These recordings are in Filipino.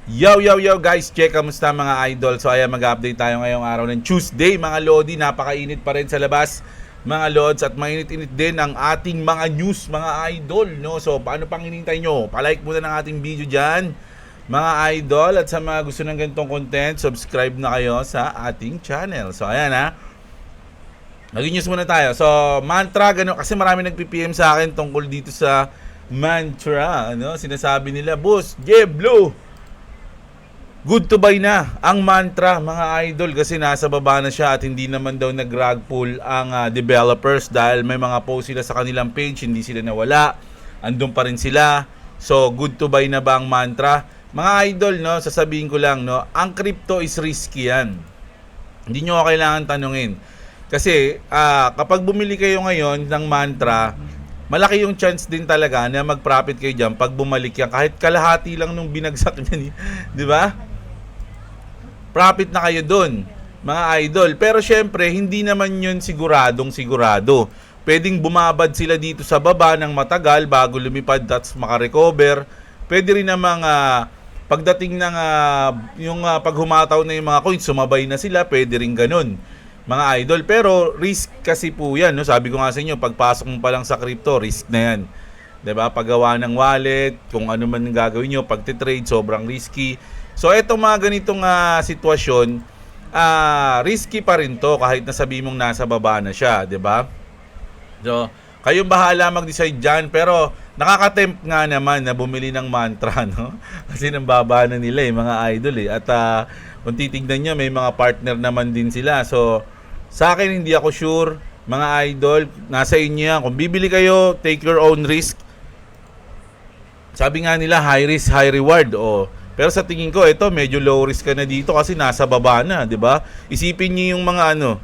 Yo guys, check kamusta mga idol. So ayan, mag-update tayo ngayong araw ng Tuesday mga lodi. Napakainit pa rin sa labas mga lods at mainit-init din ang ating mga news mga idol, no? So paano pang hinihintay nyo? Palike muna ng ating video dyan mga idol, at sa mga gusto ng ganitong content, subscribe na kayo sa ating channel. So ayan ha, nag-news muna tayo. So mantra, gano'n, kasi marami nag-PPM sa akin tungkol dito sa mantra, ano? Sinasabi nila, boss, Blue, good to buy na ang mantra mga idol, kasi nasa baba na siya at hindi naman daw nag-rug pull ang developers dahil may mga post sila sa kanilang page, hindi sila nawala, andun pa rin sila. So good to buy na ba ang mantra? Mga idol, no, sasabihin ko lang, no, ang crypto is risky yan. Hindi nyo kailangan tanungin. Kasi kapag bumili kayo ngayon ng mantra, malaki yung chance din talaga na mag-profit kayo dyan pag bumalik yan. Kahit kalahati lang nung binagsak niya, di ba? Profit na kayo dun, mga idol. Pero syempre, hindi naman yun siguradong sigurado. Pwedeng bumabad sila dito sa baba ng matagal bago lumipad at makarecover. Pwede rin namang pagdating ng yung paghumataw na yung mga coins, sumabay na sila. Pwede rin ganun, mga idol. Pero risk kasi po yan, no? Sabi ko nga sa inyo, pagpasok mo pa lang sa crypto, risk na yan. 'Di ba? Paggawa ng wallet, kung ano man gagawin nyo, pagtitrade, sobrang risky. So etong mga ganitong sitwasyon, risky pa rin to kahit nasabi mong nasa baba na siya, 'di ba? So kayong bahala mag-decide dyan, pero nakaka-tempt nga naman na bumili ng mantra, no? Kasi nang baba na nila mga idol eh. At kung titignan nyo, may mga partner naman din sila. So sa akin, hindi ako sure, mga idol. Nasa inyo yan. Kung bibili kayo, take your own risk. Sabi nga nila, high risk, high reward. Pero sa tingin ko, ito medyo low risk ka na dito kasi nasa baba na, 'di ba? Isipin niyo yung mga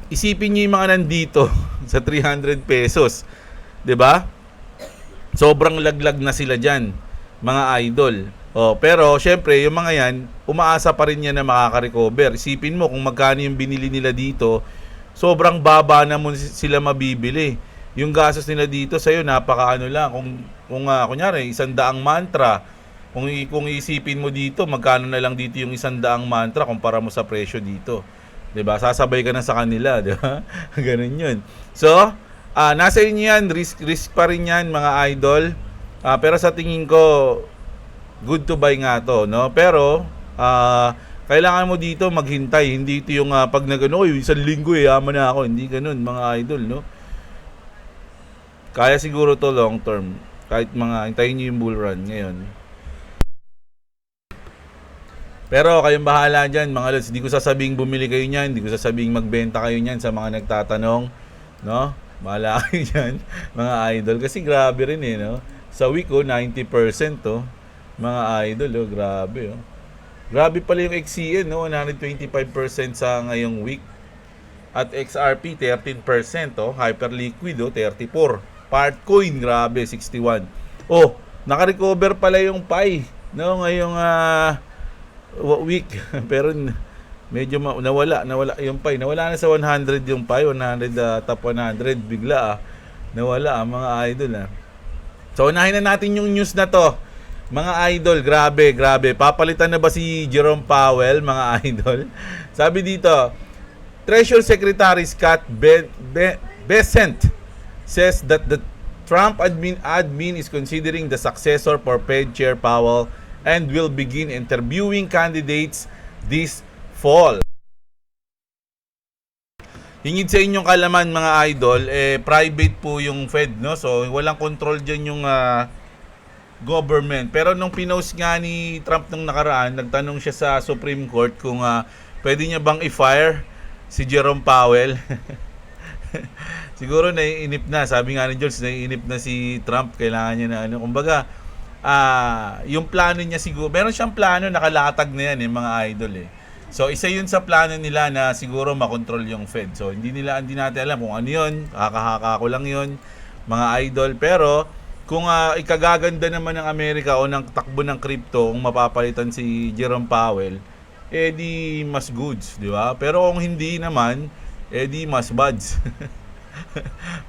isipin niyo yung mga nandito sa 300 pesos, 'di ba? Sobrang laglag na sila diyan, mga idol. Pero syempre, yung mga 'yan, umaasa pa rin yan na makaka-recover. Isipin mo kung magkano yung binili nila dito, sobrang baba na mo sila mabibili. Yung gastos nila dito sa'yo, napakaano lang. Kung kunyari, 100 mantra, kung iisipin mo dito, magkano na lang dito yung 100 mantra kumpara mo sa presyo dito. 'Di ba? Sasabay ka na sa kanila, 'di ba? Ganun 'yun. So, nasa inyo 'yan, risk pa rin 'yan, mga idol. Pero sa tingin ko, good to buy nga 'to, no? Pero kailangan mo dito maghintay, hindi ito yung pag nagano, isang linggo yaman na ako, hindi ganoon, mga idol, no? Kaya siguro to long term. Kahit hintayin niyo yung bull run ngayon. Pero kayong bahala dyan, mga lods. Hindi ko sasabing bumili kayo niyan, hindi ko sasabing magbenta kayo niyan sa mga nagtatanong, no? Bahala kayo dyan, mga idol. Kasi grabe rin no? Sa week, 90% to. Mga idol, grabe, Grabe pala yung XCN, no? 125% sa ngayong week. At XRP, 13%, Hyperliquid, 34%. Partcoin, grabe, 61%. Naka-recover pala yung PAI, no? Ngayong week. Pero medyo nawala yung PAI. Nawala na sa 100 yung PAI, 100, top 100 bigla nawala mga idol So unahin na natin yung news na to, mga idol. Grabe. Papalitan na ba si Jerome Powell, mga idol? Sabi dito, Treasury Secretary Scott Bessent says that the Trump admin is considering the successor for Fed Chair Powell and will begin interviewing candidates this fall. Hingid sa inyong kalaman, mga idol, private po yung Fed, no? So walang control dyan yung government. Pero nung pinost nga ni Trump nung nakaraan, nagtanong siya sa Supreme Court kung pwede niya bang i-fire si Jerome Powell. Siguro naiinip na. Sabi nga ni George, naiinip na si Trump. Kailangan niya na kumbaga, yung plano niya siguro, meron siyang plano, nakalatag na yan mga idol So isa yun sa plano nila na siguro makontrol yung Fed. So hindi natin alam kung ano yun, haka-haka ko lang yun, mga idol. Pero kung ikagaganda naman ng Amerika o ng takbo ng crypto, kung mapapalitan si Jerome Powell, di mas goods, di ba? Pero kung hindi naman, di mas bads.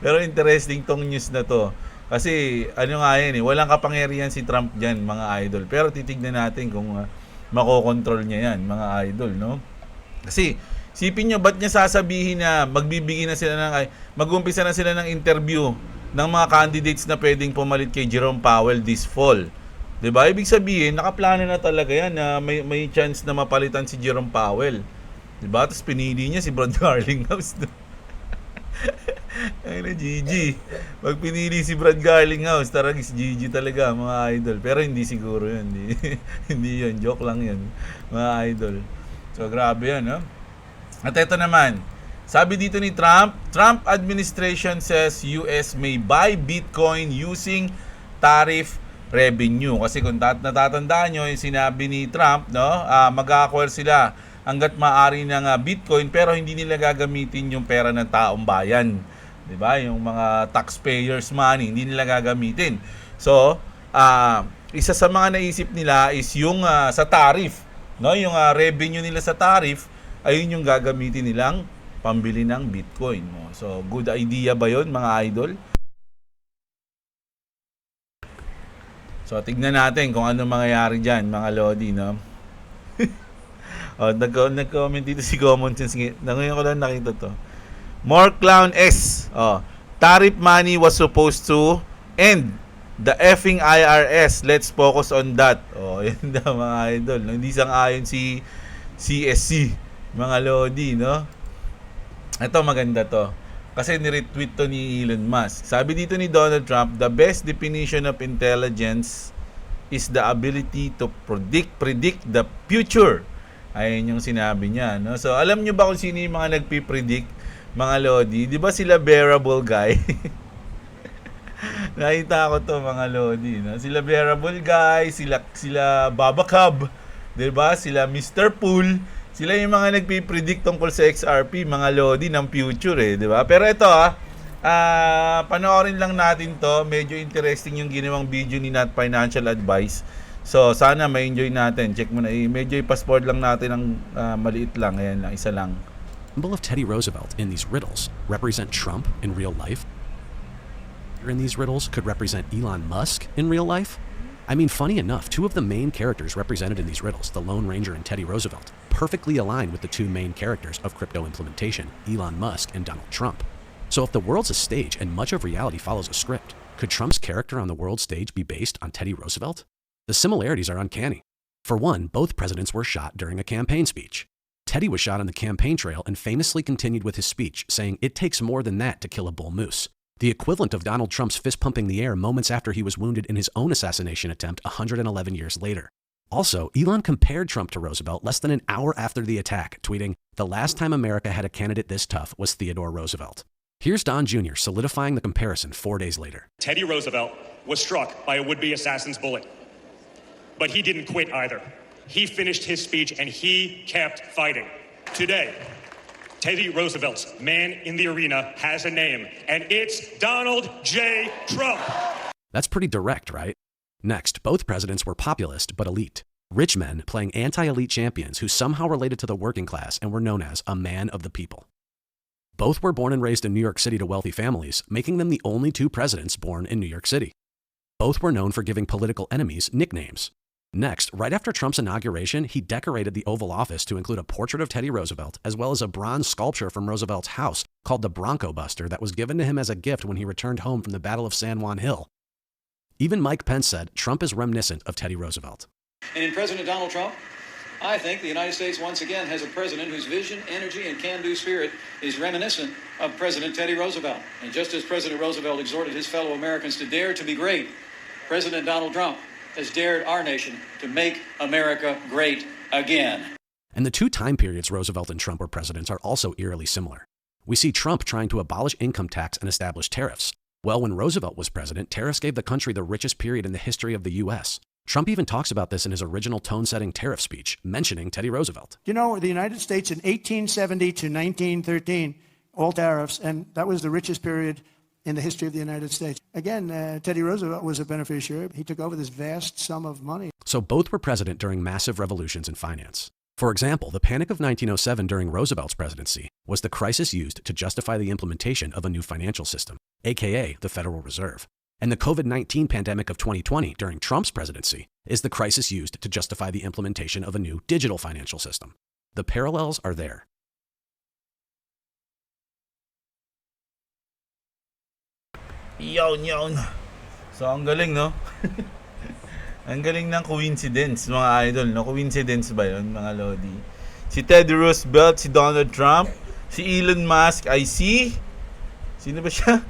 Pero interesting tong news na to. Kasi ano nga yan walang kapangyarihan si Trump dyan, mga idol. Pero titignan natin kung makokontrol niya yan, mga idol, no? Kasi, sipin nyo, ba't niya sasabihin na magbibigay na sila mag-umpisa na sila ng interview ng mga candidates na pwedeng pumalit kay Jerome Powell this fall? 'Di ba? Ibig sabihin, nakaplano na talaga yan na may chance na mapalitan si Jerome Powell. 'Di ba? Tapos pinili niya si Brad Garlinghouse. Ay na, GG. Pag pinili si Brad Garlinghouse, taragis GG talaga, mga idol. Pero hindi siguro yun. Hindi yun. Joke lang yun, mga idol. So, grabe yan, no? At ito naman, sabi dito ni Trump administration says US may buy Bitcoin using tariff revenue. Kasi kung natatandaan nyo, yung sinabi ni Trump, no, mag-acquire sila hanggat maaari ng Bitcoin, pero hindi nila gagamitin yung pera ng taong bayan. 'Di ba? Yung mga taxpayers money, hindi nila gagamitin. So, isa sa mga naisip nila is yung sa tariff, no? Yung revenue nila sa tariff, ayun yung gagamitin nilang pambili ng Bitcoin, no? So, good idea ba 'yon, mga idol? So, tignan natin kung ano mangyayari diyan, mga lodi, no? Nag-comment dito si Common Sense. Ngayon ko lang nakita to. More Clown S. Tariff money was supposed to end. The effing IRS. Let's focus on that. Yan daw, mga idol. Hindi sang-ayon si CSC, mga lodi, no? Ito, maganda to. Kasi ni-retweet to ni Elon Musk. Sabi dito ni Donald Trump, the best definition of intelligence is the ability to predict the future. Ayun yung sinabi niya, no? So, alam nyo ba kung sino yung mga nagpipredict, mga lodi? Di ba sila bearable guy? Nakita ko to, mga lodi, no? Sila bearable guy, sila Baba Cub, di ba? Sila Mr. Pool. Sila yung mga nagpipredict tungkol sa XRP, mga lodi, ng future, di ba? Pero ito, panoorin lang natin to. Medyo interesting yung ginawang video ni Not Financial Advice. So, sana ma-enjoy natin. Check mo na. Medyo i-passport lang natin ng maliit lang. Ayan lang, isa lang. Symbol of Teddy Roosevelt in these riddles represent Trump in real life. In these riddles could represent Elon Musk in real life. I mean, funny enough, two of the main characters represented in these riddles, the Lone Ranger and Teddy Roosevelt, perfectly align with the two main characters of crypto implementation, Elon Musk and Donald Trump. So if the world's a stage and much of reality follows a script, could Trump's character on the world stage be based on Teddy Roosevelt? The similarities are uncanny. For one, both presidents were shot during a campaign speech. Teddy was shot on the campaign trail and famously continued with his speech, saying, "It takes more than that to kill a bull moose." The equivalent of Donald Trump's fist pumping the air moments after he was wounded in his own assassination attempt 111 years later. Also, Elon compared Trump to Roosevelt less than an hour after the attack, tweeting, "The last time America had a candidate this tough was Theodore Roosevelt." Here's Don Jr. solidifying the comparison 4 days later. Teddy Roosevelt was struck by a would-be assassin's bullet. But he didn't quit either. He finished his speech and he kept fighting. Today, Teddy Roosevelt's man in the arena has a name, and it's Donald J. Trump. That's pretty direct, right? Next, both presidents were populist but elite. Rich men playing anti-elite champions who somehow related to the working class and were known as a man of the people. Both were born and raised in New York City to wealthy families, making them the only two presidents born in New York City. Both were known for giving political enemies nicknames. Next, right after Trump's inauguration, he decorated the Oval Office to include a portrait of Teddy Roosevelt, as well as a bronze sculpture from Roosevelt's house called the Bronco Buster that was given to him as a gift when he returned home from the Battle of San Juan Hill. Even Mike Pence said Trump is reminiscent of Teddy Roosevelt. And in President Donald Trump, I think the United States once again has a president whose vision, energy, and can-do spirit is reminiscent of President Teddy Roosevelt. And just as President Roosevelt exhorted his fellow Americans to dare to be great, President Donald Trump has dared our nation to make America great again. And the two time periods Roosevelt and Trump were presidents are also eerily similar. We see Trump trying to abolish income tax and establish tariffs. Well, when Roosevelt was president, tariffs gave the country the richest period in the history of the U.S. Trump even talks about this in his original tone-setting tariff speech, mentioning Teddy Roosevelt. You know, the United States in 1870 to 1913, all tariffs, and that was the richest period in the history of the United States. Again, Teddy Roosevelt was a beneficiary. He took over this vast sum of money. So both were president during massive revolutions in finance. For example, the Panic of 1907 during Roosevelt's presidency was the crisis used to justify the implementation of a new financial system, aka the Federal Reserve. And the COVID-19 pandemic of 2020 during Trump's presidency is the crisis used to justify the implementation of a new digital financial system. The parallels are there. Yon. So, ang galing, no? Ang galing ng coincidence, mga idol, no? Coincidence ba yun, mga lodi? Si Teddy Roosevelt, si Donald Trump, si Elon Musk, ay si... Sino ba siya?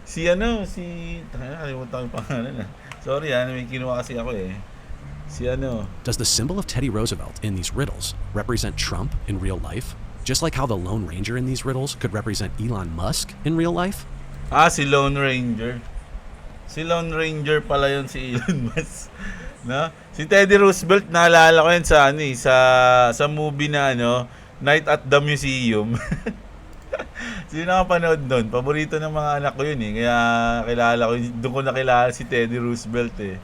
Nakalimutan ko yung pangalan. Sorry, may kinuha kasi ako eh. Does the symbol of Teddy Roosevelt in these riddles represent Trump in real life? Just like how the Lone Ranger in these riddles could represent Elon Musk in real life? Si Lone Ranger. Si Lone Ranger pala yun, si Elon Musk. No? Si Teddy Roosevelt, naalala ko yan sa movie na Night at the Museum. Sino nakapanood doon? Paborito ng mga anak ko yun eh. Kaya doon ko nakilala si Teddy Roosevelt eh.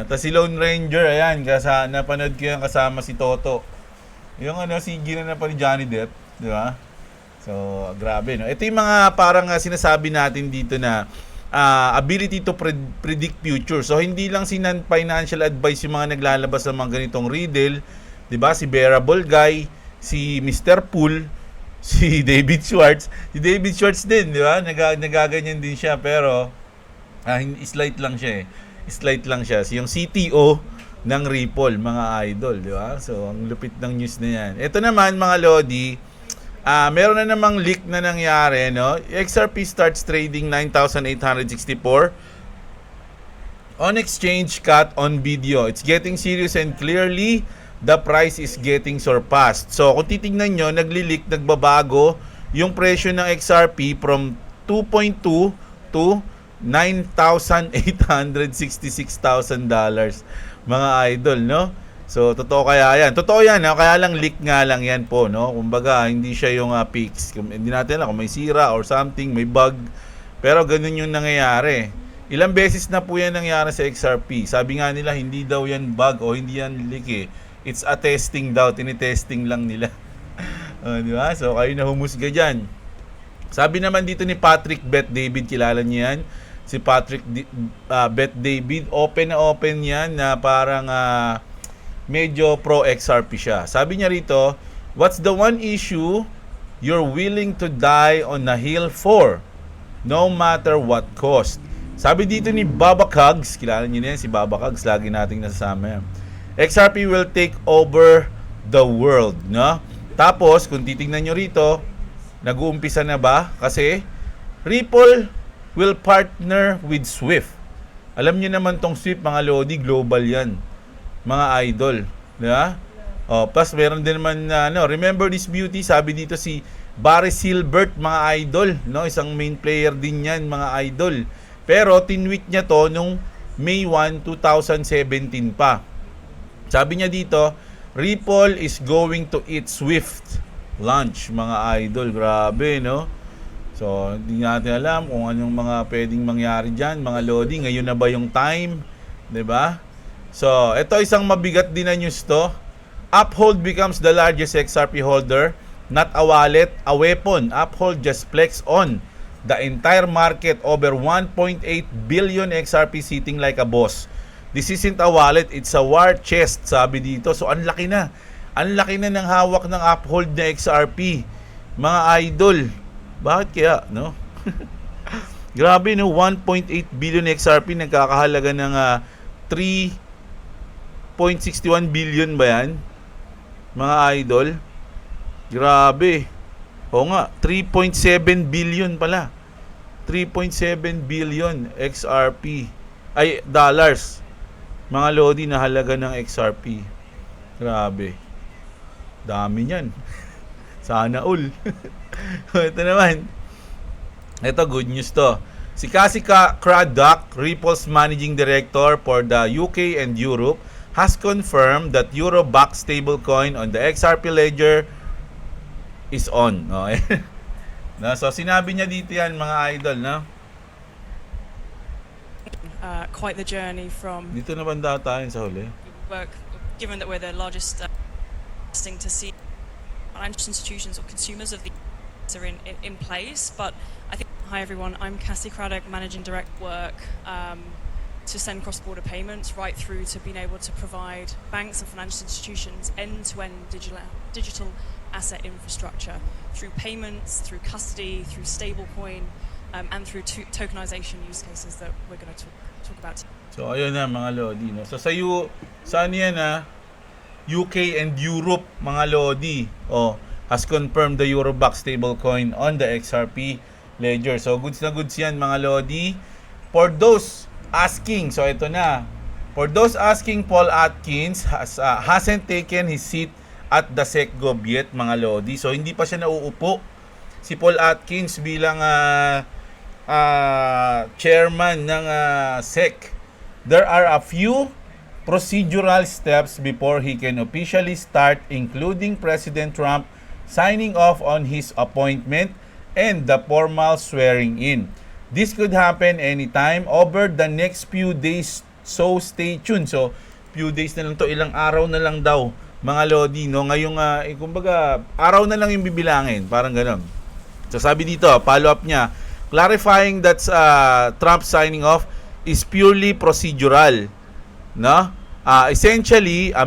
Tapos si Lone Ranger, ayan, napanood ko yan kasama si Toto. Yung si Gina na pa ni Johnny Depp, di ba? So, grabe, no? Ito yung mga parang sinasabi natin dito na ability to predict future. So, hindi lang financial advice yung mga naglalabas ng mga ganitong riddle. Diba? Si Bearable Guy, si Mr. Pool, si David Schwartz. Si David Schwartz din, di ba? Nagaganyan din siya, pero slight lang siya eh. Slight lang siya. Yung CTO ng Ripple, mga idol, di ba? So, ang lupit ng news na yan. Ito naman, mga lodi, meron na namang leak na nangyari, no? XRP starts trading 9,864 on exchange cut on video. It's getting serious and clearly the price is getting surpassed. So, kung titingnan nyo, nagli-leak, nagbabago yung presyo ng XRP from 2.2 to $9,866,000. Mga idol, no? So, totoo kaya yan? Totoo yan, no? Kaya lang leak nga lang yan po, no? Kumbaga, hindi siya yung peaks. Hindi natin alam kung may sira or something, may bug. Pero ganun yung nangyayari. Ilang beses na po yan nangyari sa XRP. Sabi nga nila, hindi daw yan bug o hindi yan leak eh. It's a testing daw. Tinitesting lang nila. Di ba? So, kayo na humusga dyan. Sabi naman dito ni Patrick Bet David, kilala niyo yan? Si Patrick Bet David, open yan na parang medyo pro XRP siya. Sabi niya rito, what's the one issue you're willing to die on a hill for? No matter what cost. Sabi dito ni Baba Cugs, kilala niyo yan si Baba Cugs, lagi nating nasasama yan. XRP will take over the world, no? Tapos, kung titingnan nyo rito, nag-uumpisa na ba? Kasi, Ripple will partner with Swift. Alam nyo naman tong Swift, mga lodi, global yan. Mga idol. Diba? Plus, meron din naman remember this beauty, sabi dito si Barry Silbert, mga idol. No? Isang main player din yan, mga idol. Pero, tinweet niya to nung May 1, 2017 pa. Sabi niya dito, Ripple is going to eat Swift lunch, mga idol. Grabe, no? So, hindi natin alam kung anong mga pwedeng mangyari dyan, mga lodi. Ngayon na ba yung time? 'Di ba? So, ito isang mabigat din na news to. Uphold becomes the largest XRP holder, not a wallet, a weapon. Uphold just flex on the entire market, over 1.8 billion XRP sitting like a boss. This isn't a wallet, it's a war chest, sabi dito. So, ang laki na. Ang laki na ng hawak ng Uphold na XRP. Mga idol. Bakit kaya, no? Grabe, no? 1.8 billion XRP, nagkakahalaga ng 3.61 billion ba yan? Mga idol. Grabe. O nga, 3.7 billion pala. 3.7 billion XRP. Ay, dollars. Mga lodi na halaga ng XRP. Grabe. Dami niyan. Sana all. Ito naman. Ito, good news to. Si Cassie Craddock, Ripple's managing director for the UK and Europe, has confirmed that Euro-backed stablecoin on the XRP ledger is on. Okay? So, sinabi niya dito yan, mga idol, no? Quite the journey from Dito na banda tayo sa huli. work, given that we're the largest thing to see financial institutions or consumers of the are in place, but I think Hi everyone, I'm Cassie Craddock, managing direct work to send cross-border payments right through to being able to provide banks and financial institutions end-to-end digital asset infrastructure through payments, through custody, through stablecoin, and through tokenization use cases that we're going to talk about today. So ayun na mga Lodi, no. So saan yan UK and Europe mga Lodi, has confirmed the Euroback stablecoin on the XRP ledger. So goods na goods yan mga Lodi. For those asking, so ito na. For those asking, Paul Atkins hasn't taken his seat at the SecGov yet mga Lodi. So hindi pa siya nauupo si Paul Atkins bilang chairman ng SEC. There are a few procedural steps before he can officially start, including President Trump signing off on his appointment and the formal swearing in. This could happen anytime over the next few days, so stay tuned. So few days na lang to, ilang araw na lang daw mga Lodi, no? Ngayong kumbaga araw na lang yung bibilangin, parang gano'n. So sabi dito, follow up niya, clarifying that Trump signing off is purely procedural, no? Essentially a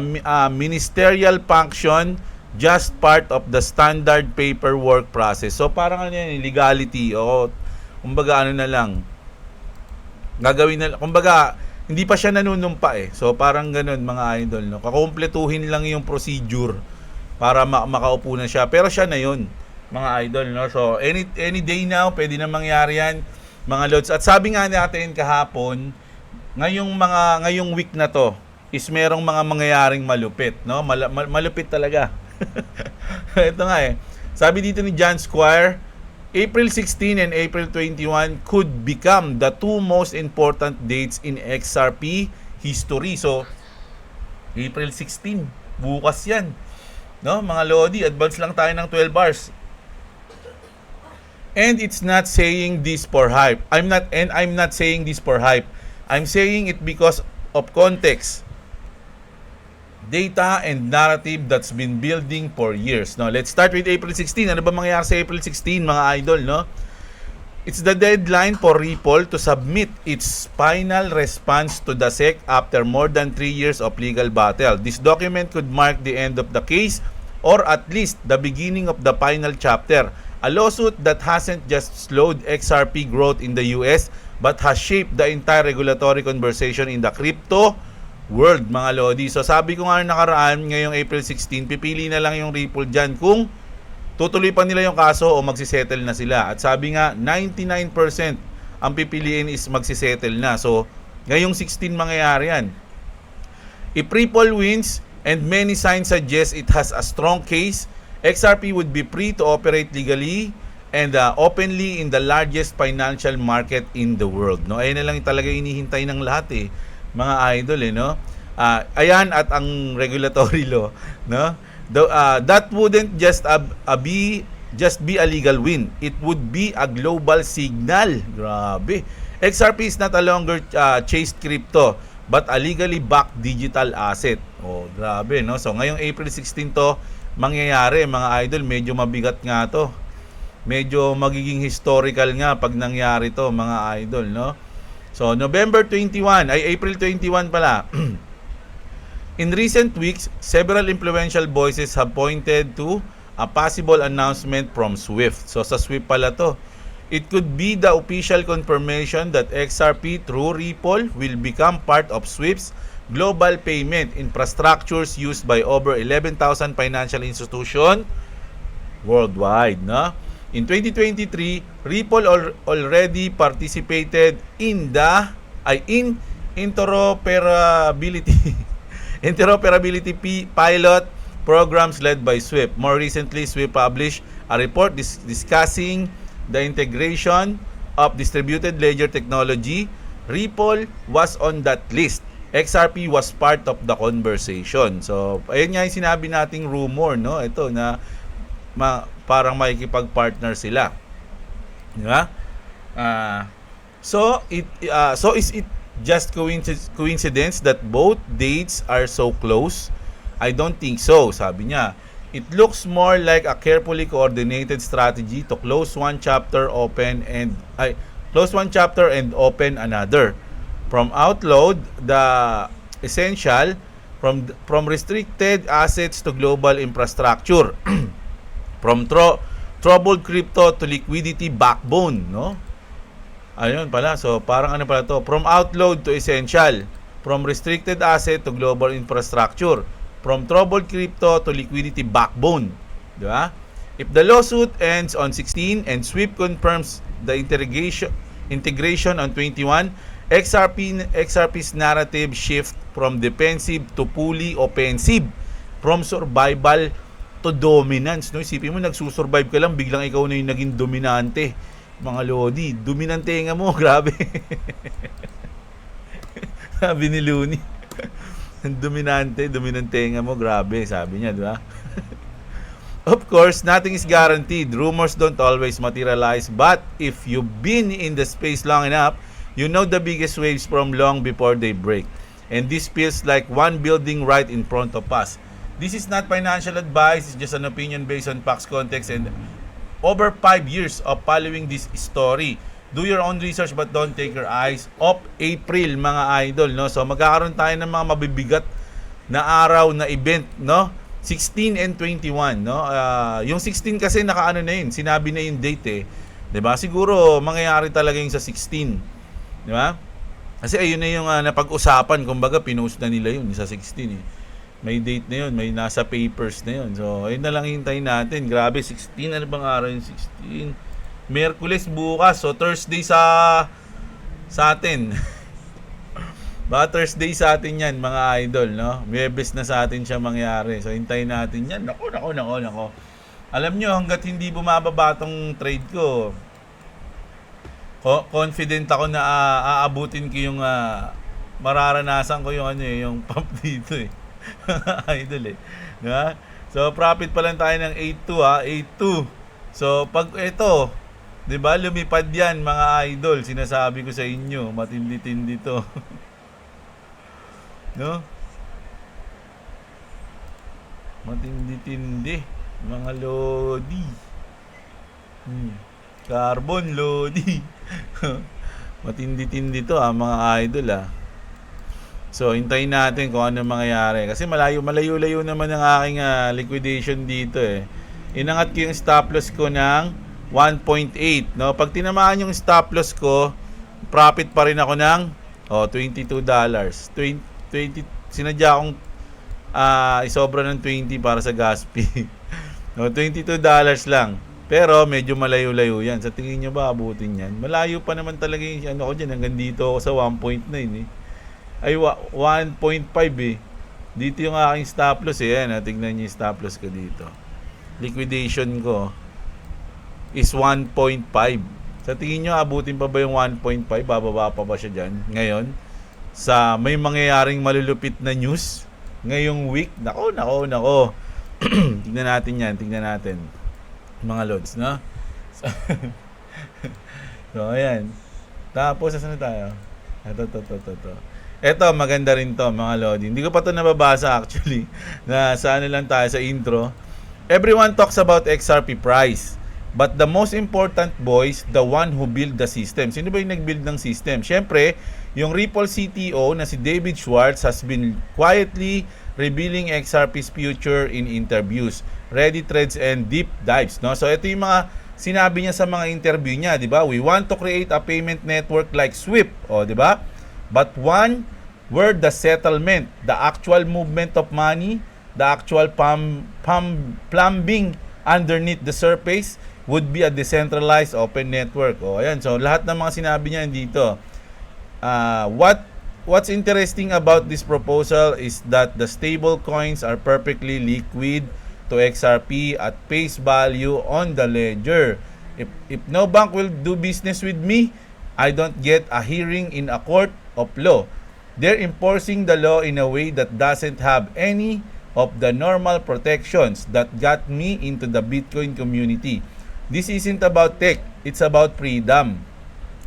ministerial function, just part of the standard paperwork process. So parang ano yan, legality o kumbaga ano na lang gagawin na, kumbaga hindi pa siya nanunumpa So parang ganoon mga idol, no? Kakumpletuhin lang yung procedure para makaupo na siya. Pero siya na yun mga idol, no? So any day now pwede na mangyari yan mga lods. At sabi nga natin kahapon, ngayong week na to is merong mga mangyayaring malupit, no? Malupit talaga. Ito nga sabi dito ni John Squire, April 16 and April 21 could become the two most important dates in XRP history. So April 16, bukas yan, no mga Lodi, advance lang tayo ng 12 hours. And it's not saying this for hype. I'm not saying this for hype. I'm saying it because of context, data and narrative that's been building for years. No, let's start with April 16. Ano ba mangyayari sa April 16 mga idol, no? It's the deadline for Ripple to submit its final response to the SEC after more than 3 years of legal battle. This document could mark the end of the case or at least the beginning of the final chapter. A lawsuit that hasn't just slowed XRP growth in the US but has shaped the entire regulatory conversation in the crypto world mga Lodi. So sabi ko nga nakaraan, ngayong April 16, pipili na lang yung Ripple dyan kung tutuloy pa nila yung kaso o magsisettle na sila. At sabi nga 99% ang pipiliin is magsisettle na. So ngayong 16 mangyayari yan. If Ripple wins, and many signs suggest it has a strong case, XRP would be free to operate legally and openly in the largest financial market in the world. No, ayun na lang talaga inihintay ng lahat mga idol no. Ayan, at ang regulatory law, no. That wouldn't just be a legal win. It would be a global signal. Grabe. XRP is not a longer chased crypto but a legally backed digital asset. Oh, grabe, no. So ngayong April 16 to mangyayari mga idol, medyo mabigat nga to. Medyo magiging historical nga pag nangyari to mga idol, no. So November 21 ay April 21 pala. In recent weeks, several influential voices have pointed to a possible announcement from SWIFT. So sa SWIFT pala to. It could be the official confirmation that XRP through Ripple will become part of SWIFT's global payment infrastructures used by over 11,000 financial institutions worldwide, no? In 2023, Ripple already participated in interoperability pilot programs led by SWIFT. More recently, SWIFT published a report discussing the integration of distributed ledger technology. Ripple was on that list. XRP was part of the conversation. So, ayun nga yung sinabi nating rumor, no? Ito na parang makikipag-partner sila. Di ba? So is it just coincidence that both dates are so close? I don't think so, sabi niya. It looks more like a carefully coordinated strategy to close one chapter and open another. From outload the essential, from restricted assets to global infrastructure, from troubled crypto to liquidity backbone, no? Ayun pala, so parang ano pala to, from outload to essential, from restricted asset to global infrastructure, from troubled crypto to liquidity backbone, di ba? If the lawsuit ends on 16 and SWIFT confirms the integration on 21, XRP's narrative shift from defensive to fully offensive, from survival to dominance, no? Isipin mo, nagsusurvive ka lang, biglang ikaw na yung naging dominante. Mga lodi, dominante nga mo, grabe. Sabi ni Looney. Dominante nga mo, grabe, sabi niya, di ba? Of course, nothing is guaranteed. Rumors don't always materialize, but if you've been in the space long enough, you know the biggest waves from long before they break. And this feels like one building right in front of us. This is not financial advice, it's just an opinion based on facts, context, and over 5 years of following this story. Do your own research but don't take your eyes off April, mga idol, no? So magkakaroon tayo ng mga mabibigat na araw na event, no? 16 and 21, no? Yung 16 kasi nakaano na yun, sinabi na yung date, 'di ba? Siguro mangyayari talaga yung sa 16, 'di ba? Kasi ayun na yung napag-usapan, kumbaga pinost na nila yun sa 16 eh. May date na yun, may nasa papers na yun. So, ayun na lang hintayin natin. Grabe, 16. Ano bang araw yung 16? Miyerkules bukas. So, Thursday sa atin. Baka Thursday sa atin yan, mga idol, no? Miyebes na sa atin siya mangyari. So, hintayin natin yan. Nako. Alam nyo, hanggat hindi bumababa tong trade ko, confident ako na aabutin ko yung mararanasan ko yung yung pump dito eh. Idol eh. Diba? So profit pa lang tayo ng 8.2 So pag ito, 'di ba, lumipad 'yan, mga idol, sinasabi ko sa inyo, matindi-tindi to. No? Matindi-tindi, mga lodi. Carbon lodi. Matindi-tindi to mga idol So, hintayin natin kung ano mangyayari. Kasi malayo-layo naman ang aking liquidation dito eh. Inangat ko yung stop loss ko ng 1.8. No? Pag tinamaan yung stop loss ko, profit pa rin ako ng $22. Sinadya akong isobra ng 20 para sa gas fee. No, $22 lang. Pero medyo malayo-layo yan. Sa tingin nyo ba abutin yan? Malayo pa naman talaga yung ko dyan. Hanggang dito ako sa 1.9 eh. Ay 1.5 eh. Dito yung aking stop loss eh. Yan, tignan niyo yung stop loss ko dito. Liquidation ko is 1.5. Sa tingin nyo, abutin pa ba yung 1.5? Bababa pa ba siya dyan? Ngayon, sa may mangyayaring malulupit na news ngayong week. Nako. Tignan natin yan. Mga lods, no? So, ayan. Tapos, saan na tayo? Ito, maganda rin to, mga lodi. Hindi ko pa to nababasa actually. Sa ano lang tayo, sa intro. Everyone talks about XRP price. But the most important, boys, the one who build the system. Sino ba yung nag-build ng system? Siyempre, yung Ripple CTO na si David Schwartz has been quietly revealing XRP's future in interviews, ready trades, and deep dives. No? So, ito yung mga sinabi niya sa mga interview niya, di ba? We want to create a payment network like SWIFT, di ba? But one where the settlement, the actual movement of money, the actual plumbing underneath the surface would be a decentralized open network. Ayan. So, lahat ng mga sinabi niya dito. What's interesting about this proposal is that the stable coins are perfectly liquid to XRP at face value on the ledger. If no bank will do business with me, I don't get a hearing in a court of law. They're enforcing the law in a way that doesn't have any of the normal protections that got me into the Bitcoin community. This isn't about tech, it's about freedom.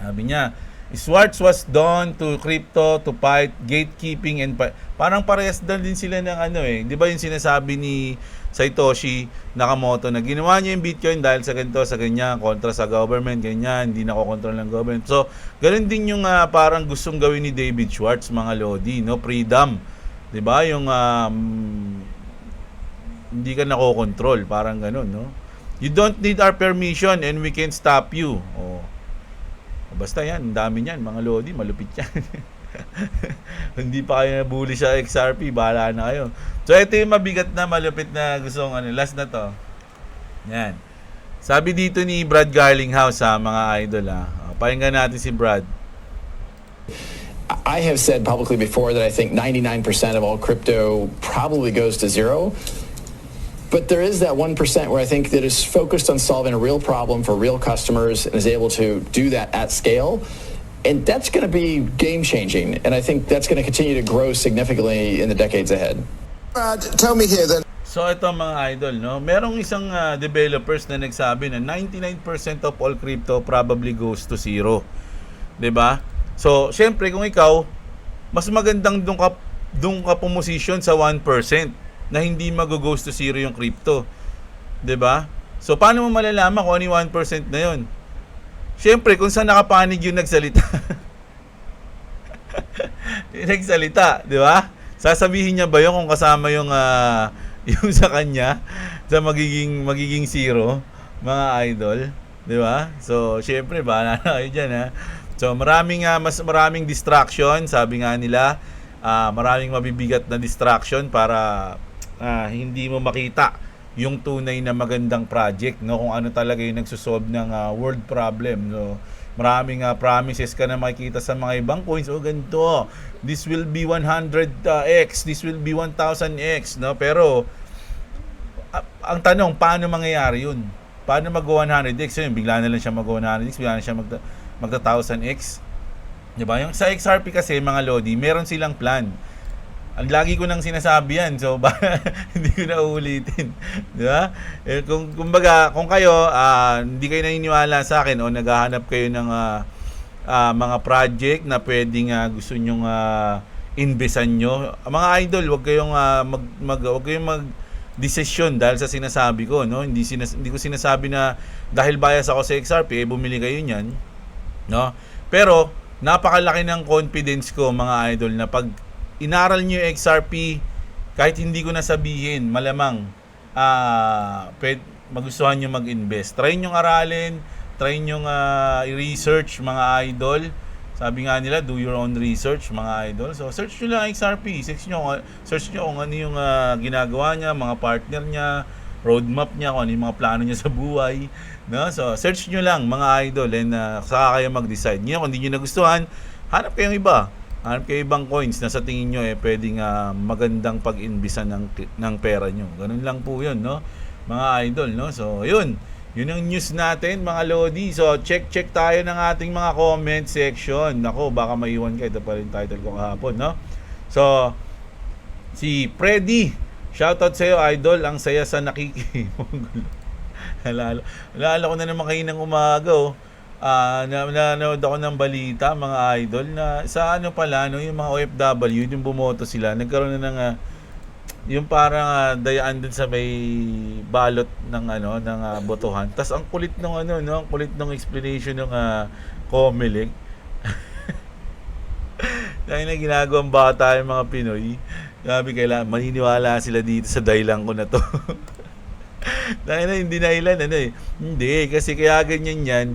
Sabi niya, Schwartz was done to crypto to fight gatekeeping and parang parehas din sila ng ano eh. 'Di ba yung sinasabi ni Satoshi Nakamoto na ginawa niya yung Bitcoin dahil sa ganito, sa ganyan, kontra sa government, ganyan, hindi nakokontrol ng government. So, ganun din yung parang gustong gawin ni David Schwartz, mga lodi, no? Freedom. 'Di ba? Yung hindi ka nakokontrol, parang ganun, no? You don't need our permission and we can stop you. Oh. Basta yan, ang dami niyan, mga lodi, malupit yan. Hindi pa kayo nabuli sa XRP, bahala na kayo. So ito yung mabigat na malupit na gusto kong last na to. Yan. Sabi dito ni Brad Garlinghouse mga idol pakinggan natin si Brad. I have said publicly before that I think 99% of all crypto probably goes to zero. But there is that 1% where I think that is focused on solving a real problem for real customers and is able to do that at scale. And that's going to be game-changing. And I think that's going to continue to grow significantly in the decades ahead. Tell me here then. So ito mga idol, no? Merong isang developers na nagsabi na 99% of all crypto probably goes to zero. 'Di ba? So, syempre kung ikaw, mas magandang doon ka pumosisyon sa 1% na hindi mag-goes to zero yung crypto. 'Di ba? So, paano mo malalaman kung ano yung 1% na 'yon? Syempre, kung saan nakapanig yung nagsalita. Yung nagsalita, 'di ba? Sasabihin niya ba 'yon kung kasama yung yung sa kanya sa magiging zero, mga idol, 'di ba? So, syempre, bahala na kayo diyan, So, mas maraming distraction, sabi nga nila, maraming mabibigat na distraction para hindi mo makita yung tunay na magandang project, no, kung ano talaga yung nagsosolve ng world problem. So, maraming promises ka na makikita sa mga ibang coins. Ganito, this will be 100x, this will be 1000x, no? Pero ang tanong, paano mangyayari yun? Paano mag-100x? Yun, bigla na lang siya mag-100x, bigla na siya magta-1000x. Diba? Yung sa XRP kasi, mga lodi, meron silang plan. Ang lagi ko nang sinasabi yan, so hindi ko na uulitin. Diba? Kung kayo, hindi kayo naniniwala sa akin o naghahanap kayo ng mga project na pwedeng gusto nyong investan nyo, mga idol, huwag kayong mag-desisyon dahil sa sinasabi ko, no? Hindi ko sinasabi na dahil bias ako sa XRP, bumili kayo niyan, no? Pero napakalaki ng confidence ko, mga idol, na pag inaral nyo yung XRP, kahit hindi ko nasabihin, malamang magustuhan nyo mag-invest. Try nyo aralin, try nyo i-research, mga idol. Sabi nga nila, do your own research, mga idol. So, search nyo lang XRP. Search nyo kung ano yung ginagawa niya, mga partner niya, roadmap niya, kung ano yung mga plano niya sa buhay. No? So, search nyo lang, mga idol, and saka kayo mag-decide. Kung hindi nyo nagustuhan, hanap kayong iba. Hanap kayo ibang coins na sa tingin nyo pwedeng magandang pag-inbisan ng pera nyo. Ganun lang po yun, no? Mga idol, no? So, yun ang news natin, mga lodi. So, check tayo ng ating mga comment section. Nako, baka maiwan ka. Ito pa rin title ko kahapon, no? So, si Freddy, shoutout sa'yo, idol. Ang saya sa Alala ko na naman kayo ng umaga, nanood ako ng balita, mga idol, na sa pala, no, yung mga OFW, yung bumoto sila, nagkaroon na ng yung parang dayaan din sa may balot ng ng botohan. Tas ang kulit ng ang kulit ng explanation ng Comelec. Dahil na ginagawang bata yung mga Pinoy. Sabi, kailangan maniniwala sila dito sa dahilan ko na to. Dahil na hindi dahilan Hindi, kasi kaya ganyan yan.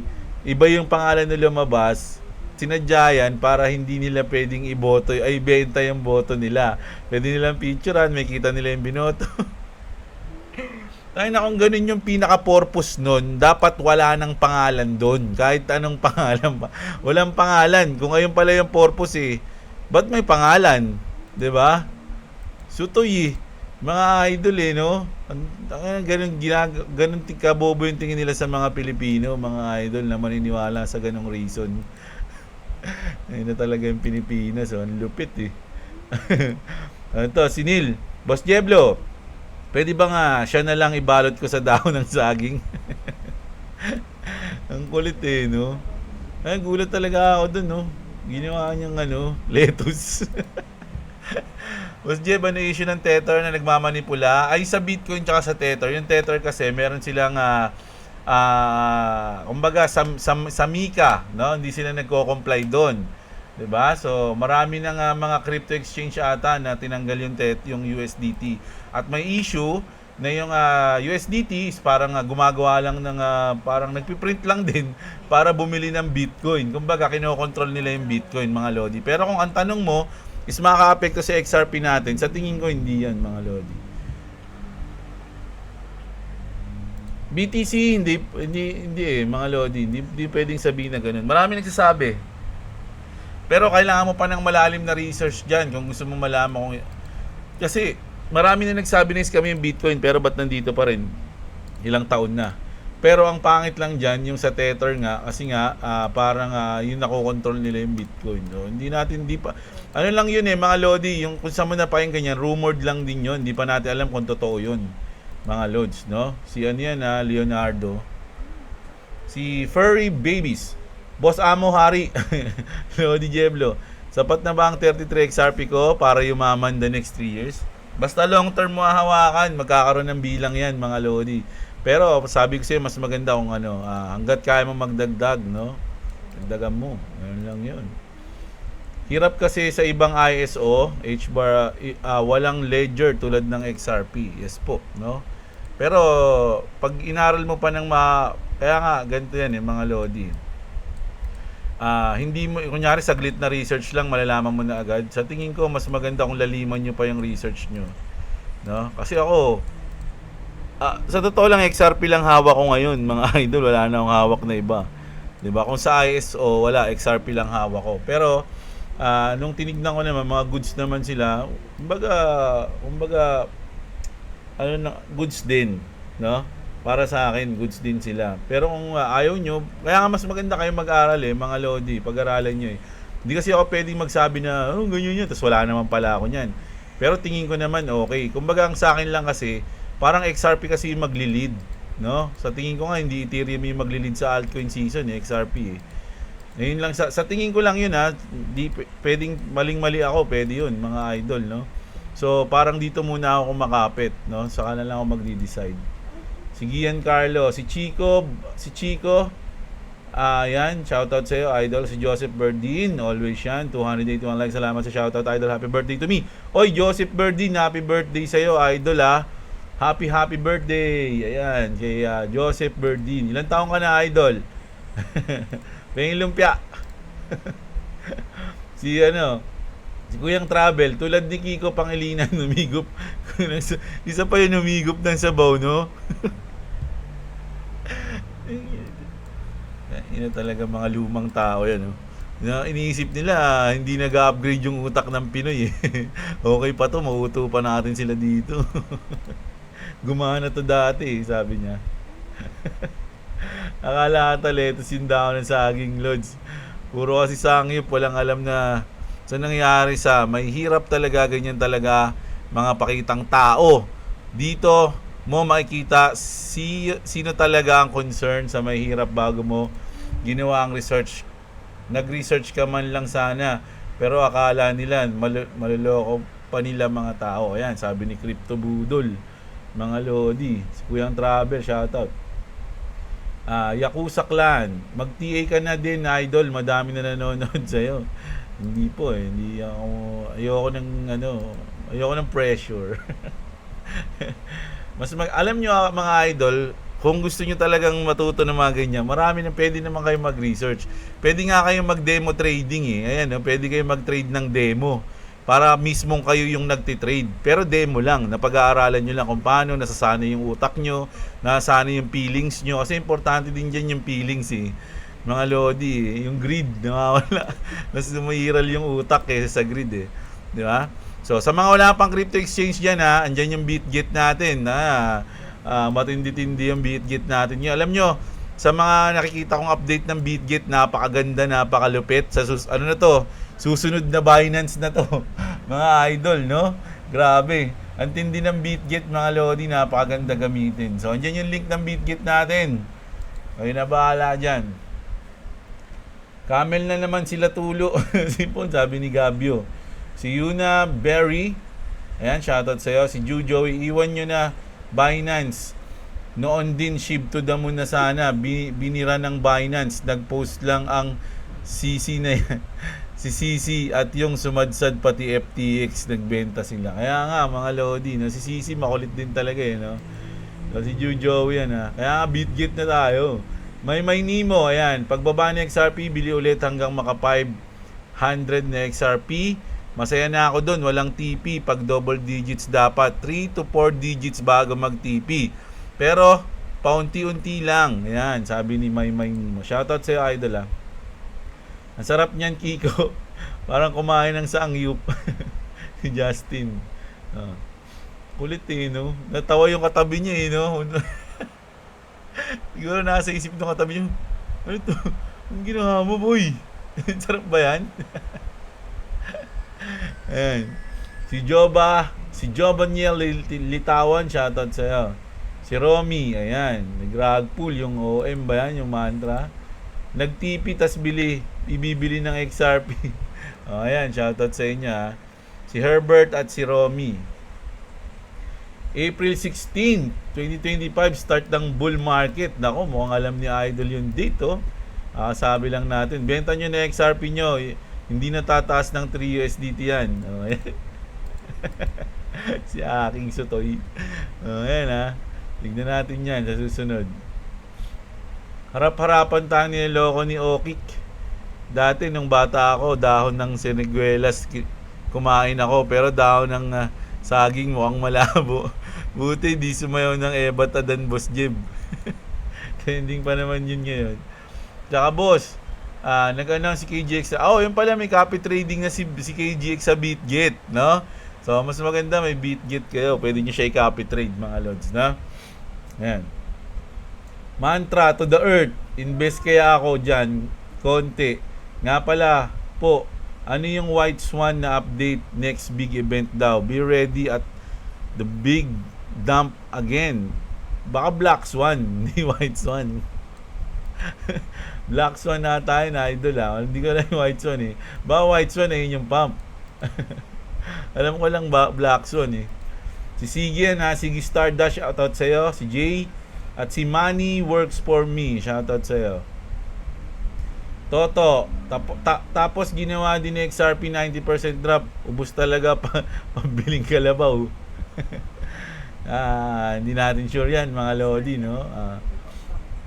Iba yung pangalan na lumabas, sinadya yan para hindi nila pwedeng iboto, ay benta yung boto nila. Pwede nilang picturean, may kita nila yung binoto. Dahil na kung ganun yung pinaka-purpose nun, dapat wala nang pangalan doon. Kahit anong pangalan pa. Walang pangalan. Kung ayun pala yung purpose ba't may pangalan? 'Di ba? Sutoy mga idol no? Ganun kabobo yung tingin nila sa mga Pilipino, mga idol, na maniniwala sa ganung reason. Ayun na talaga yung Pilipinas, ang lupit Ito, si Neil, Boss Jeblo, pwede ba nga siya na lang ibalot ko sa dahon ng saging? Ang kulit no? Ay, gulat talaga ako dun, no? Ginawa niyang lettuce. Was Jeb, ano issue ng Tether na nagmamanipula? Ay, sa Bitcoin tsaka sa Tether. Yung Tether kasi, meron silang, kumbaga, sa Mika, no? Hindi sila nagko-comply doon. 'Di ba? So, marami ng mga crypto exchange ata na tinanggal yung USDT. At may issue na yung USDT is parang gumagawa lang ng parang nagpiprint lang din para bumili ng Bitcoin. Kumbaga, kinokontrol nila yung Bitcoin, mga lodi. Pero kung ang tanong mo is makaka-apekto sa XRP natin, sa tingin ko hindi yan, mga lodi. BTC hindi mga lodi, hindi pwedeng sabihin na ganun. Marami nagsasabi. Pero kailangan mo pa ng malalim na research diyan kung gusto mo malaman kung kasi marami na nagsabi na kami yung Bitcoin pero ba't nandito pa rin? Ilang taon na. Pero ang pangit lang diyan yung sa Tether nga kasi nga parang yung nakokontrol nila yung Bitcoin, no. Hindi pa ano lang yun mga lodi, yung kung saan mo napakinggan yan, rumored lang din yun. Hindi pa natin alam kung totoo yun, mga lods, no. Si Leonardo. Si Furry Babies. Boss Amo Hari. Lodi Jeblo. Sapat na ba ang 33 XRP ko para yumaman the next 3 years? Basta long term mo hahawakan, magkakaroon ng bilang yan, mga lodi. Pero sabi ko sa'yo, mas maganda kung hanggat kaya mo magdagdag, no? Dagdagan mo. Ganun lang yun. Hirap kasi sa ibang ISO, HBAR, walang ledger tulad ng XRP. Yes po, no? Pero pag inaral mo pa ng kaya nga, ganito yan mga lodi. Hindi mo, kunyari saglit na research lang, malalaman mo na agad. Sa tingin ko, mas maganda kung laliman nyo pa yung research nyo, no? Kasi ako, sa totoo lang, XRP lang hawak ko ngayon, mga idol. Wala na akong hawak na iba, diba? Kung sa ISO, wala, XRP lang hawak ko. Pero nung tinignan ko naman, mga goods naman sila, kumbaga goods din, no? Para sa akin, goods din sila. Pero kung ayaw nyo, kaya nga mas maganda kayo mag-aral mga lodi, pag-aralan nyo Hindi kasi ako pwedeng magsabi na, ganyan yan, tapos wala naman pala ako nyan. Pero tingin ko naman, okay. Kumbaga ang sa akin lang kasi, parang XRP kasi yung magli-lead, no? Sa tingin ko nga, hindi Ethereum yung magli-lead sa altcoin season, XRP Ngayon lang, sa tingin ko lang yun di pwedeng maling-mali ako, pwede yun, mga idol, no? So, parang dito muna ako kumakapit, no? Saka na lang ako magdi-decide. Si Giancarlo, si Chico, yan, shoutout sa iyo, idol. Si Joseph Berdin, always yan, 281 likes, salamat sa shoutout, idol, happy birthday to me. Oy, Joseph Berdin, happy birthday sa iyo, idol, happy birthday, ayan, kay Joseph Berdin. Ilang taong ka na, idol? Pengin lumpia. Si Kuyang Travel, tulad ni Kiko Pangilinan, numigop. Isa pa yung numigop ng sabaw, no? Yan talaga mga lumang tao yan, no? Iniisip nila, hindi nag-upgrade yung utak ng Pinoy, Okay pa to, mauto pa natin sila dito. Gumana to dati, sabi niya. Akala ata letos yung daon ng saging, Lods. Puro kasi sangyup, walang alam na sa nangyari may hirap talaga, ganyan talaga mga pakitang tao. Dito mo makikita sino talaga ang concern sa may hirap bago mo ginawa ang research. Nag-research ka man lang sana, pero akala nila maluloko pa nila mga tao. Ayan, sabi ni Crypto Budol, mga lodi. Si Kuyang Travel, shoutout. Yakuza Clan, mag-TA ka na din, idol. Madami na nanonood sa'yo. Hindi po hindi ako, ayoko ng pressure. Alam nyo mga idol, kung gusto nyo talagang matuto ng mga ganyan, marami na pwede naman kayo mag-research. Pwede nga kayo mag-demo trading Ayan, pwede kayo mag-trade ng demo para mismong kayo yung nagtitrade. Pero demo lang, napag-aaralan nyo lang kung paano nasasanay yung utak nyo, nasasanay yung feelings nyo. Kasi importante din dyan yung feelings mga lodi, yung greed nawawala. Mas sumiral yung utak kaysa sa greed di ba? So sa mga wala pang crypto exchange diyan andyan yung BitGet natin matindi-tindi yung BitGet natin. Alam nyo, sa mga nakikita kong update ng BitGet, napakaganda, napakalupit. Sa susunod na Binance na to. Mga idol, no? Grabe. Ang tindi ng BitGet, mga lodi, napakaganda gamitin. So andyan yung link ng BitGet natin. Kayo na bahala dyan. Camel na naman sila tulo. Sipon, sabi ni Gabio. Si Yuna Berry. Ayan, shoutout sa'yo. Si Joey, iwan nyo na Binance. Noon din ship to the moon na sana. Binira ng Binance. Nag-post lang ang CC na yan. Si CC at yung sumadsad pati FTX nagbenta sila. Kaya nga mga Lodi, no? Si CC makulit din talaga eh, no? So, si Joey yan ha. Kaya nga beat na tayo. May Nemo, ayan. Pagbaba ni XRP, bili ulit hanggang maka 500 na XRP. Masaya na ako doon, walang TP. Pag double digits dapat 3 to 4 digits bago mag TP. Pero paunti-unti lang. Ayan, sabi ni May Nemo. Shoutout sa'yo, idol ha. Ang sarap niyan, Kiko. Parang kumain ng saangyup. Si Justin. Kulit eh, no? Natawa yung katabi niya eh, no? Siguro nasa isip ng katabi niya, ano to? Ang ginawa mo, boy? Sarap ba yan? Ayan. Si Joba Niel Litawan, shoutout sa'yo. Si Romy, ayan. Nag-rag pull yung OM ba yan, yung mantra? Nag-TP tas ibibili ng XRP. Ayan, shoutout sa inyo ha. Si Herbert at si Romy. April 16, 2025, start ng bull market. Nako, mukhang alam ni Idol yung date, oh. Sabi lang natin, benta nyo na XRP nyo. Hindi na tataas ng 3 USDT yan. Si aking sutoy. Ayan ha. Tignan natin yan sa susunod. Harap-harapan tayo niloko ni Okik. Dati nung bata ako, dahon ng siniguelas kumain ako, pero dahon ng saging mukhang malabo. Buti di sumayaw ng Eva Tadan Boss Jeb. Trending pa naman yun ngayon. Tsaka boss, nag-announce si KGX. Yun pala, may copy trading na si KGX sa BitGet, no? So, mas maganda may BitGet kayo. Pwede nyo siya i-copy trade, mga lods, no? Ayan. Mantra to the earth. Invest kaya ako dyan. Konti. Nga pala po, ano yung White Swan na update next big event daw? Be ready at the big dump again. Baka Black Swan, hindi White Swan. Black Swan na tayo na idol ha. Hindi ko lang yung White Swan eh. Baka White Swan eh, yun yung pump. Alam ko lang Black Swan eh. Si Siggy ha, Siggy Stardust, shoutout sa'yo. Si Jay. At si Money Works For Me, shoutout sa'yo. Toto, tapos ginawa din ni XRP 90% drop. Ubus talaga pabiling kalabaw. Hindi natin sure yan mga Lodi, no?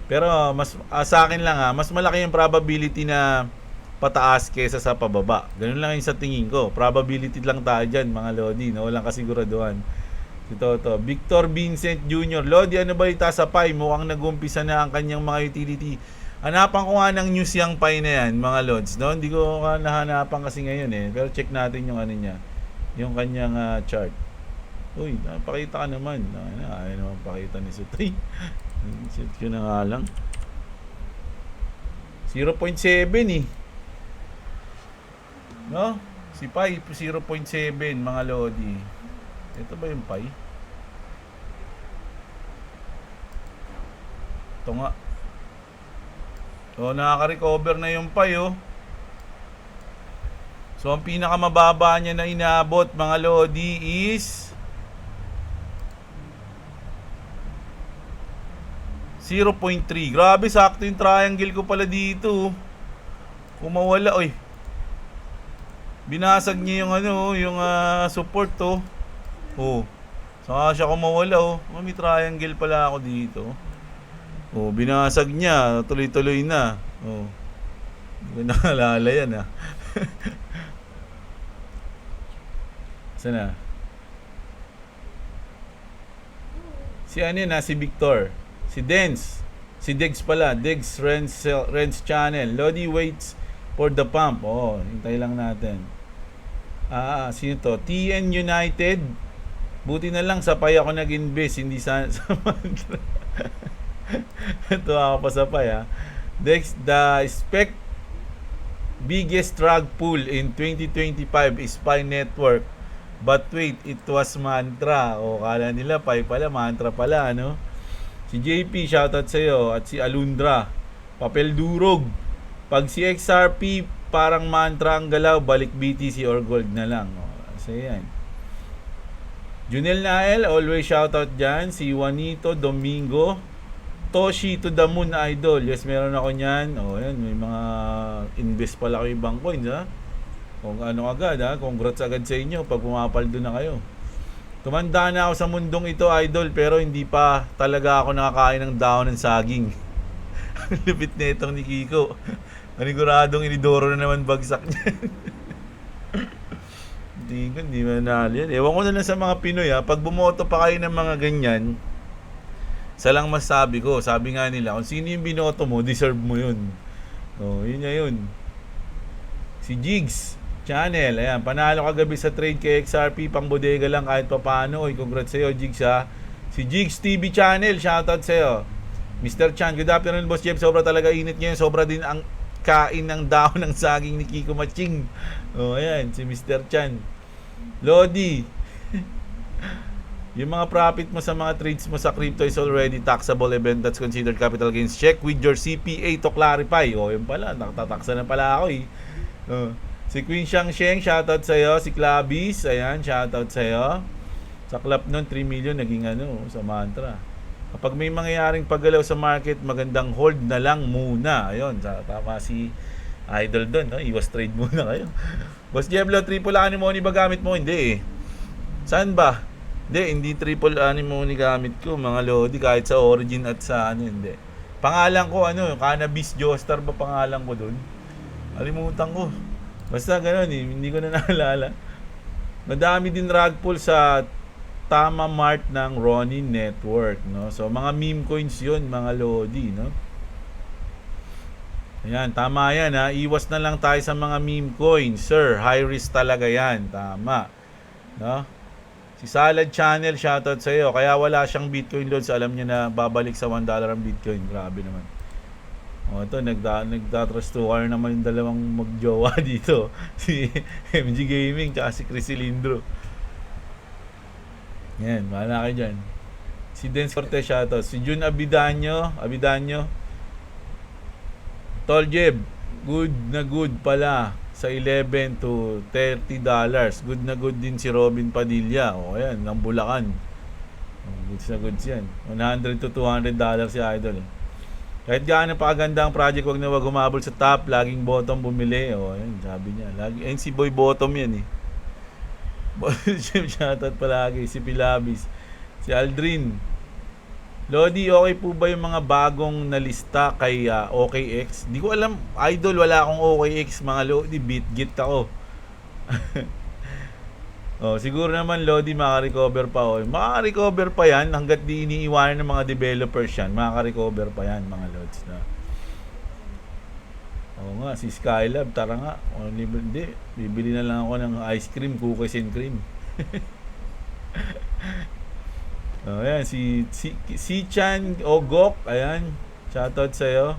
Pero mas sa akin lang mas malaki yung probability na pataas kaysa sa pababa. Ganun lang yung sa tingin ko. Probability lang tayo dyan mga Lodi, no? Walang kasiguraduhan. Si Toto. Victor Vincent Jr. Lodi, ano balita sa Pi? Mukhang nag-umpisa na ang kanyang mga utility. Hanapan ko nga ng news yung Pi na yan, mga Lods, no? Hindi ko nahanapan kasi ngayon eh. Pero check natin yung ano niya. Yung kanyang chart. Uy, napakita ka naman. Ayaw naman pakita ni Sutoy. Set ko na nga lang. 0.7 eh. No? Si Pi, 0.7 mga Lodi. Ito ba yung Pi? Ito nga. So, nakaka-recover na yung Pi, oh. So, ang pinakamababa niya na inaabot, mga Lodi, is 0.3. Grabe, sakto yung triangle ko pala dito. Kumawala, oy. Binasag niya yung yung support, oh. Oh. Saka siya kumawala, oh. May triangle pala ako dito. Oh, binasag niya, tuloy-tuloy na. Oh. Hindi ko naalala yan, ha. Saan na? Si ano yun, si Victor. Si Dens. Si Degs pala. Degs Renz Channel. Lodi waits for the pump. Oh, hintay lang natin. Sino to? TN United. Buti na lang sa Pi ako nag-invest, hindi sa mantra. Ito ako pa sa Pi, ha. Dex, the biggest drug pool in 2025 is Pi Network. But wait, it was mantra. O, kala nila Pi pala, mantra pala, ano? Si JP, shoutout sa'yo. At si Alundra. Papel Durog. Pag si XRP parang mantra ang galaw, balik BTC or gold na lang. So yan. Junel Nael, always shoutout dyan. Si Juanito Domingo, Toshi to the moon idol. Yes, meron ako niyan. Yan, may mga invest pala kayo ibang coins, ha. Kung ano agad, ha. Congrats agad sa inyo pag pumapaldo na kayo. Tumanda na ako sa mundong ito, idol, pero hindi pa talaga ako nakakain ng dahon ng saging. Lupit na itong ni Kiko. Maniguradong inidoro na naman bagsak niyan. Hindi manalo yan. Ewan ko na lang sa mga Pinoy, ha. Pag bumoto pa kayo ng mga ganyan, isa lang masabi ko, sabi nga nila, kung sino yung binoto mo, deserve mo yun. Yun na yun. Si Jigs Channel, ayan, panalo kagabi sa trade kay XRP, pang bodega lang kahit papano. Congrats sa'yo, Jigs, ha. Si Jigs TV Channel, shoutout sa'yo. Mr. Chan, good afternoon, Boss Jeff. Sobra talaga init ngayon. Sobra din ang kain ng dahon ng saging ni Kiko Maching. Ayan, si Mr. Chan. Lodi, yung mga profit mo sa mga trades mo sa crypto is already taxable event that's considered capital gains. Check with your CPA to clarify. Yun pala, nakataksa na pala ako eh. Si Queen Shang Sheng, shoutout sa'yo. Si Clabis, ayan, shoutout sa'yo. Sa club nun, 3 million, naging sa mantra. Kapag may mangyayaring paggalaw sa market, magandang hold na lang muna. Ayun, tama si Idol doon, no? Iwas trade muna kayo. Boss Diablo, triple anemone ba gamit mo? Hindi eh. Saan ba? Hindi triple anemone gamit ko, mga lodi, kahit sa origin at sa hindi. Pangalan ko, Cannabis Joestar ba pangalan ko doon? Alimutan ko. Basta gano'n eh, hindi ko na naalala. Madami din rug pull sa Tama Mart ng Ronin Network, no? So mga meme coins 'yon, mga lodi, no? Ayan, tama yan, ha. Iwas na lang tayo sa mga meme coins, sir. High risk talaga yan, tama, no? Si Salad Channel, shoutout sa iyo. Kaya wala siyang Bitcoin loads, alam niya na babalik sa $1 ang Bitcoin. Grabe naman. Ito, nagda-trust to wire naman yung dalawang magjowa dito. Si MG Gaming, tsaka si Chris Cilindro. Yan, mahala kayo dyan. Si Dance Cortez, shoutout. Si Jun Abidanyo. Tol Jeb, good na good pala sa $11 to $30. Good na good din si Robin Padilla. Ayan, ng Bulacan. Goods na goods yan. $100 to $200 si Idol. Kahit gaano pa kaganda ang project, wag na wag humabol sa top. Laging bottom bumili. Ayan, sabi niya. Ayun, si Boy Bottom yan eh. Shoutout palagi. Si Pilabis. Si Aldrin. Lodi, okay po ba yung mga bagong nalista kay OKX? Di ko alam, Idol, wala akong OKX, mga Lodi, bitgit ako. Siguro naman, Lodi, makaka-recover pa. Makaka-recover pa yan hanggat di iniiwanan ng mga developers yan. Makaka-recover pa yan, mga Lods. Nga, si Skylab, tara nga. Hindi, bibili na lang ako ng ice cream, cookies and cream. Ayan, si Chan Ogok, ayan, shoutout sa'yo.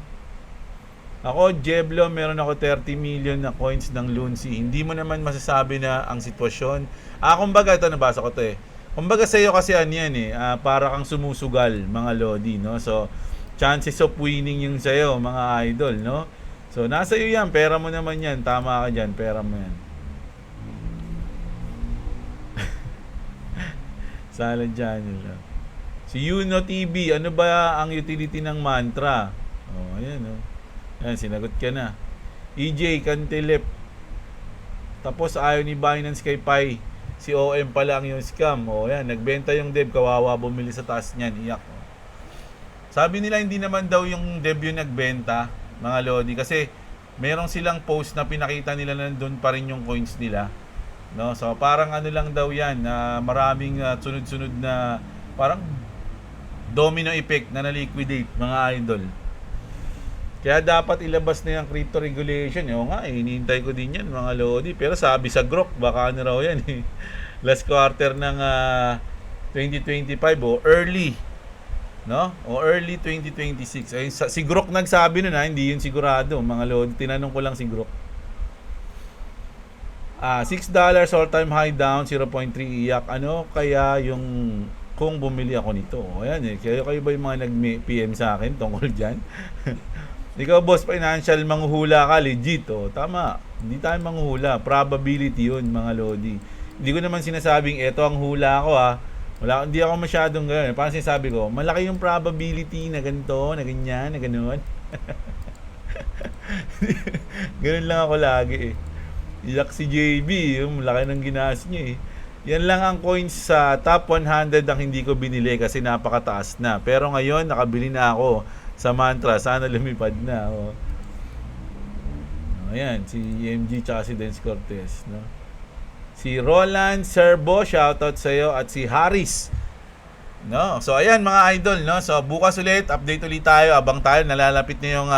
Ako, Jeblo, meron ako 30 million na coins ng Lunsi. Hindi mo naman masasabi na ang sitwasyon. Kumbaga, ito, nabasa ko to eh. Kumbaga sa'yo kasi yan eh, para kang sumusugal, mga Lodi, no? So, chances of winning yung sa'yo, mga idol, no? So, nasa iyo yan, pera mo naman yan, tama ka dyan, pera mo yan. Salad channel. Si Yuno TV, ano ba ang utility ng mantra? Ayan, Ayan, sinagot ka na. EJ Cantilep. Tapos ayaw ni Binance kay Pi. Si OM pa lang yung scam. Ayan, nagbenta yung dev, kawawa bumili sa taas niyan, iyak. Sabi nila hindi naman daw yung dev yung nagbenta, mga Lodi, kasi merong silang post na pinakita nila na doon pa rin yung coins nila. No, so parang lang daw 'yan na maraming sunod-sunod na parang domino effect na na-liquidate, mga idol. Kaya dapat ilabas na yung crypto regulation. Hinihintay ko din 'yan, mga Lodi, pero sabi sa Grok baka raw 'yan eh. Last quarter ng 2025 o early, no? O early 2026. Ay si Grok nagsabi nun, hindi yun sigurado, mga Lodi. Tinanong ko lang si Grok. $6 all-time high down, 0.3 iyak. Ano kaya yung kung bumili ako nito? Ayan eh. Kayo ba yung mga nag-PM sa akin tungkol dyan? Ikaw, boss, financial, manghuhula ka, legit, oh. Tama. Hindi tayo manghuhula. Probability yun, mga lodi. Hindi ko naman sinasabing, eto ang hula ko, ha. Hindi ako masyadong gano'n. Parang sinasabi ko, malaki yung probability na ganito, na ganyan, na gano'n. Ganun lang ako lagi, eh. Iyak si JB, yung laki ng ginas niya, eh. Yan lang ang coins sa top 100 ang hindi ko binili kasi napakataas na. Pero ngayon, nakabili na ako sa Mantra. Sana lumipad na. Oh. Ayan, si EMG tsaka si Dance Cortez. No? Si Roland Serbo, shoutout sa iyo. At si Harris. No? So, ayan mga idol. No? So, bukas ulit, update ulit tayo. Abang tayo, nalalapit na yung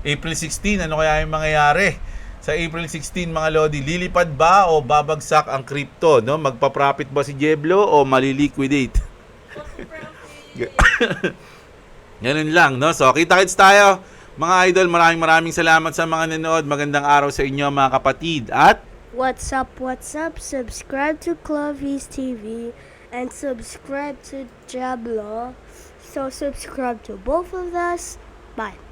April 16. Ano kaya yung mangyayari? Sa April 16, mga lodi, lilipad ba o babagsak ang crypto? No? Magpa-profit ba si Jeblo o maliliquidate? Ganun lang, no? So, kita-kits tayo. Mga idol, maraming salamat sa mga nanood. Magandang araw sa inyo, mga kapatid. At What's up? Subscribe to Clovis TV and subscribe to Jablo. So subscribe to both of us. Bye.